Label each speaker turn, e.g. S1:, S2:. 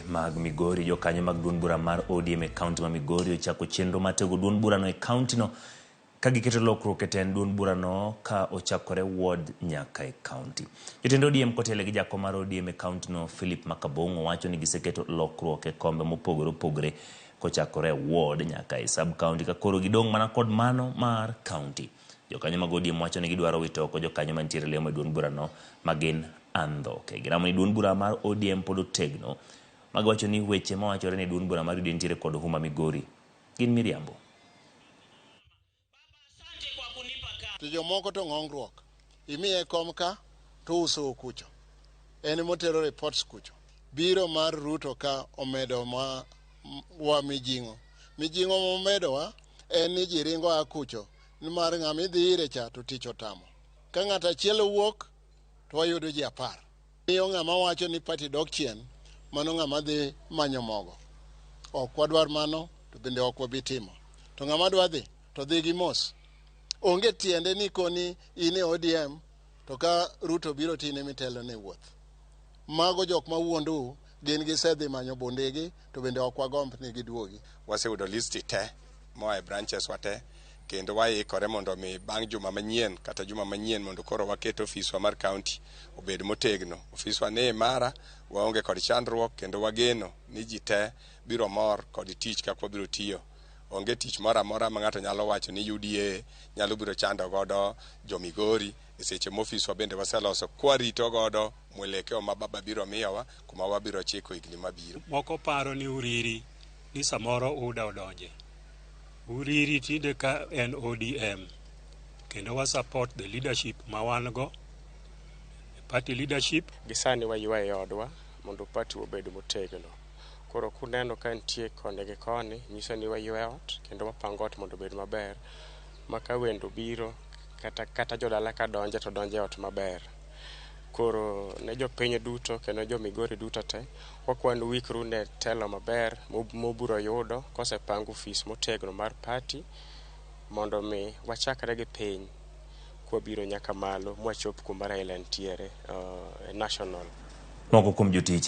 S1: mag Migori, jokanyo mag duond bura mar ODM e kaunti ma Migori ochako chenro mar tego duond burano e kaunti no ka giketo lokruok e tend duond burano ka ochakore ward nyaka e kaunti. Jotend ODM kotelo gi jakom mar ODM e kaunti no Philip Makabongo wacho ni giseketo lokruok e kombe mopogore opogore kochakore ward nyaka e sub county ka koro gidong' mana kod mano mar kaunti. Jokanyo mag ODM wacho ni gidwaro wito oko jokanyo mantiere lemo e duond burano magin andhoke. Giramo ni duond bura mar ODM pod otegno. Magiwacho ni weche mawachore ni duond bura mar UDA nitiere kod huma Migori gin miriambo.
S2: To jomoko to ng'ongruok imiye kom ka to uso kucho en motero reports kucho. Biro mar Ruto ka omedo wa mijing'o momedowa en ni ji ringo a kucho ni mar ng'ama idhi ire cha to tich otamo. Ka ng'ato achiel wuok to wayudo ji 10. Miyo ng'ama wacho ni pati dok chien mano ng'ama dhi manyo mogo. Ok wadwar mano to bende ok wabitimo. To ng'ama dwa dhi to dhi gi mos. Onge tiende ni koni ine ODM to ka Ruto biro tine mitelo ne wuoth. Mago jok ma wuondu gin gisedhi manyo bondegi to bende ok wagomb ni giduogi.
S3: Waseyudo listi te moa e branches wate kendo waikore mondo mi bang' juma manyien kata juma manyien mondo koro waket ofiswa mar county obed motegno. Ofiswa ni mara waonge kod chandruok kendo wageno ni ji te biro mor kod tich kaka wabiro tiyo. Onge tich mora mora ma ng'ato nyalo wacho ni UDA nyalo biro chando godo jo Migori e seche mofiswa bende waseloso kwarito godo mwelekeo ma baba biro miyowa kuma wabiro chiko higni mabiro.
S4: Moko paro ni Uriri ni samoro UDA odonje. Uriri tinde ka en ODM kendo wa support the leadership ma wan go party leadership.
S5: Gisani wayuaye odwa mondo party obed motegno. Koro kuneno ka nitie kone gi koni nyiso ni wayuaye ot kendo wapango ot mondo obed maber maka wendo biro kata jodala ka donje to donje ot maber. Koro ne jopiny duto kendo jo Migori duto te wakwan wikru ne telo maber moburo yudo kosepang ofis motegno mar party mondo mi wachakre gi piny kwa biro nyaka malo mwachop kuma Raila ntiere national.
S1: Moko kuom jotich